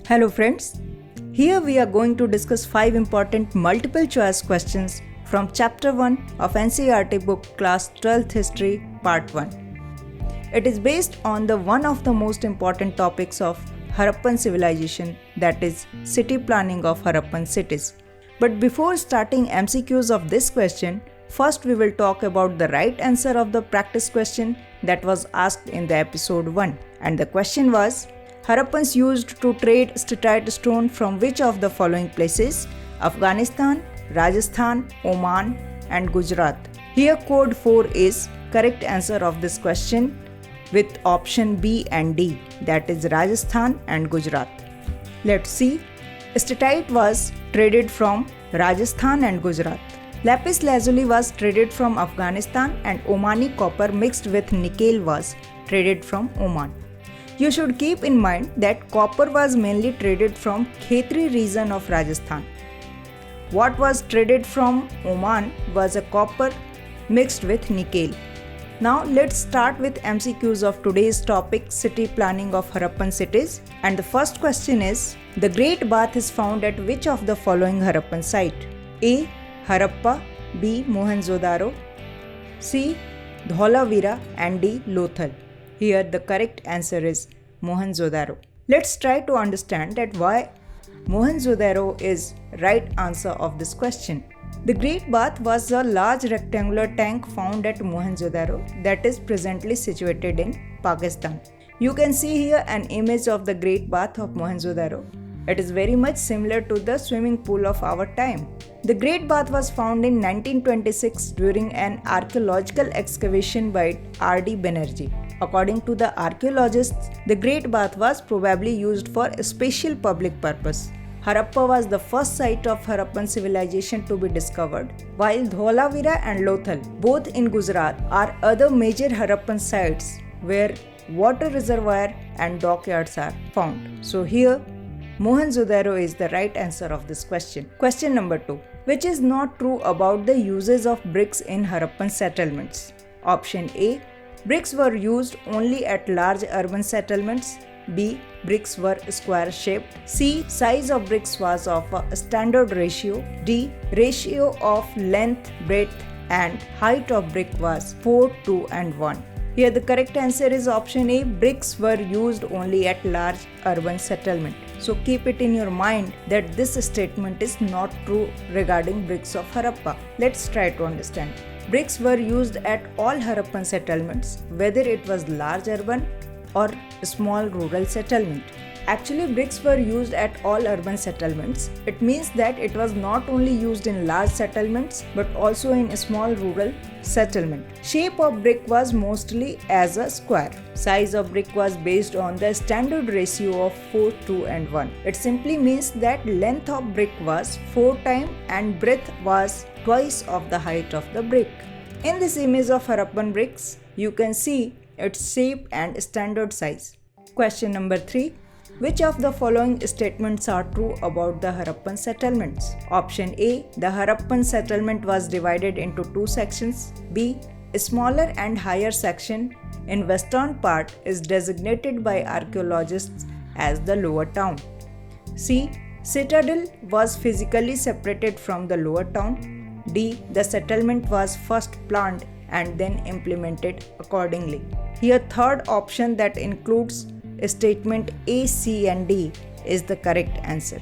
Hello friends, here we are going to discuss 5 important multiple choice questions from chapter 1 of NCERT book class 12th history part 1. It is based on the one of the most important topics of Harappan civilization, that is city planning of Harappan cities. But before starting MCQs of this question, first we will talk about the right answer of the practice question that was asked in the episode 1, and the question was, Harappans used to trade steatite stone from which of the following places? Afghanistan, Rajasthan, Oman and Gujarat. Here code 4 is correct answer of this question with option B and D, that is Rajasthan and Gujarat. Let's see. Steatite was traded from Rajasthan and Gujarat. Lapis lazuli was traded from Afghanistan and Omani copper mixed with nickel was traded from Oman. You should keep in mind that copper was mainly traded from Khetri region of Rajasthan. What was traded from Oman was a copper mixed with nickel. Now let's start with MCQs of today's topic, city planning of Harappan cities. And the first question is, the Great Bath is found at which of the following Harappan site? A. Harappa, B. Mohenjo-daro, C. Dholavira and D. Lothal. Here the correct answer is Mohenjo-daro. Let's try to understand that why Mohenjo-daro is right answer of this question. The Great Bath was a large rectangular tank found at Mohenjo-daro that is presently situated in Pakistan. You can see here an image of the Great Bath of Mohenjo-daro. It is very much similar to the swimming pool of our time. The Great Bath was found in 1926 during an archaeological excavation by R.D. Banerjee. According to the archaeologists, the Great Bath was probably used for a special public purpose. Harappa was the first site of Harappan civilization to be discovered, while Dholavira and Lothal, both in Gujarat, are other major Harappan sites where water reservoir and dockyards are found. So here, Mohenjo-daro is the right answer of this question. Question number 2. Which is not true about the uses of bricks in Harappan settlements? Option A. Bricks were used only at large urban settlements. B. Bricks were square shaped. C. Size of bricks was of a standard ratio. D. Ratio of length, breadth and height of brick was 4, 2 and 1. Here the correct answer is option A. Bricks were used only at large urban settlement. So keep it in your mind that this statement is not true regarding bricks of Harappa. Let's try to understand. Bricks were used at all Harappan settlements, whether it was large urban or small rural settlement. Actually, bricks were used at all urban settlements. It means that it was not only used in large settlements but also in small rural settlement. Shape of brick was mostly as a square. Size of brick was based on the standard ratio of 4, 2 and 1. It simply means that length of brick was 4 times and breadth was twice of the height of the brick. In this image of Harappan bricks, you can see its shape and standard size. Question number 3. Which of the following statements are true about the Harappan settlements? Option A. The Harappan settlement was divided into 2 sections. B. A smaller and higher section in western part is designated by archaeologists as the lower town. C. Citadel was physically separated from the lower town. D. The settlement was first planned and then implemented accordingly. Here third option, that includes statement A, C and D, is the correct answer.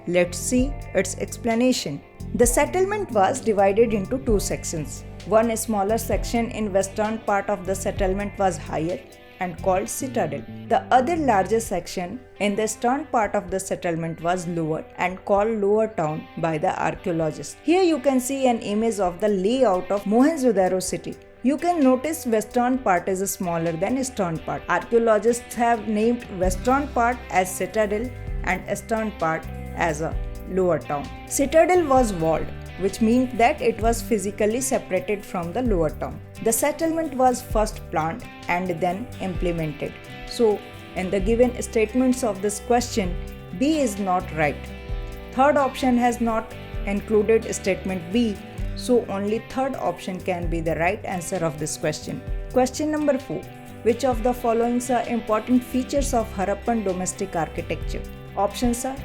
Let's see its explanation. The settlement was divided into 2 sections. One smaller section in western part of the settlement was higher and called citadel. The other larger section in the eastern part of the settlement was lower and called lower town by the archaeologists. Here you can see an image of the layout of Mohenjo-daro city. You can notice western part is smaller than eastern part. Archaeologists have named western part as citadel and eastern part as a lower town. Citadel was walled, which means that it was physically separated from the lower town. The settlement was first planned and then implemented. So, in the given statements of this question, B is not right. Third option has not included statement B. So only third option can be the right answer of this question. Question number 4. Which of the following are important features of Harappan domestic architecture? Options are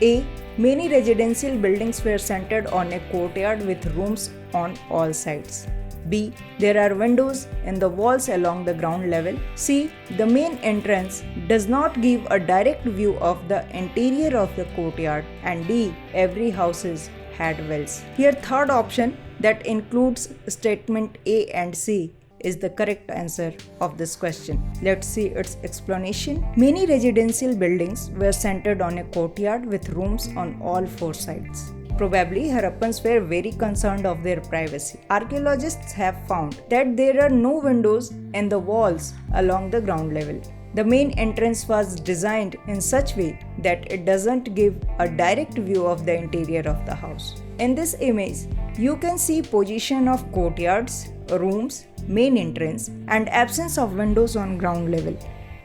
A. Many residential buildings were centered on a courtyard with rooms on all sides. B. There are windows in the walls along the ground level. C. The main entrance does not give a direct view of the interior of the courtyard. And D. Every houses had wells. Here third option, that includes statement A and C, is the correct answer of this question. Let's see its explanation. Many residential buildings were centered on a courtyard with rooms on all four sides. Probably Harappans were very concerned of their privacy. Archaeologists have found that there are no windows in the walls along the ground level. The main entrance was designed in such way that it doesn't give a direct view of the interior of the house. In this image, you can see position of courtyards, rooms, main entrance, and absence of windows on ground level.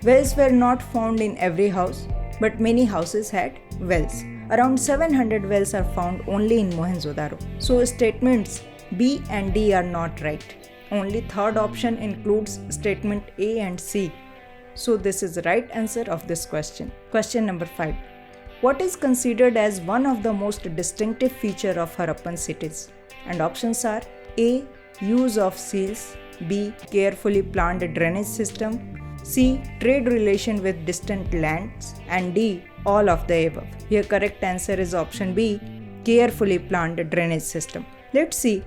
Wells were not found in every house, but many houses had wells. Around 700 wells are found only in Mohenjo-daro. So statements B and D are not right. Only third option includes statement A and C. So this is the right answer of this question. Question number 5. What is considered as one of the most distinctive feature of Harappan cities? And options are A. Use of seals, B. Carefully planned drainage system, C. Trade relation with distant lands, and D. All of the above. Here correct answer is option B. Carefully planned drainage system. Let's see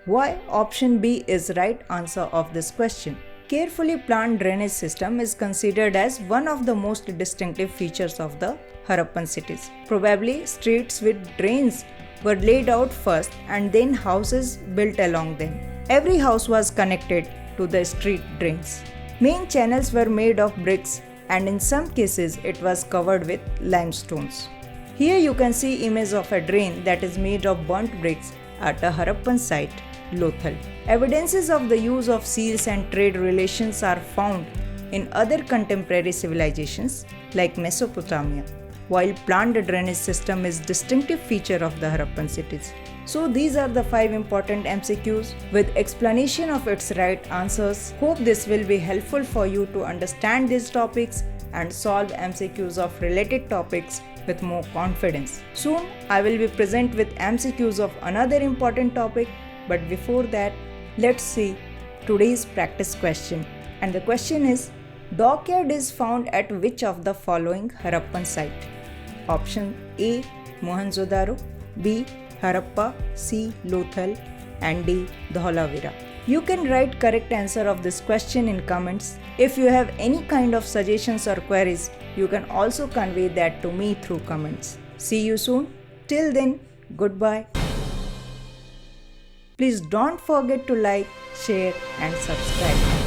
why option B is right answer of this question. Carefully planned drainage system is considered as one of the most distinctive features of the Harappan cities. Probably streets with drains were laid out first and then houses built along them. Every house was connected to the street drains. Main channels were made of bricks and in some cases it was covered with limestones. Here you can see image of a drain that is made of burnt bricks at a Harappan site, Lothal. Evidences of the use of seals and trade relations are found in other contemporary civilizations like Mesopotamia, while planned drainage system is distinctive feature of the Harappan cities. So these are the 5 important MCQs with explanation of its right answers. Hope this will be helpful for you to understand these topics and solve MCQs of related topics with more confidence. Soon I will be present with MCQs of another important topic, but before that, let's see today's practice question. And the question is, dockyard is found at which of the following Harappan site? Option A. Mohenjo-daro, B. Harappa, C. Lothal, and D. Dholavira. You can write correct answer of this question in comments. If you have any kind of suggestions or queries, you can also convey that to me through comments. See you soon. Till then, goodbye. Please don't forget to like, share, and subscribe.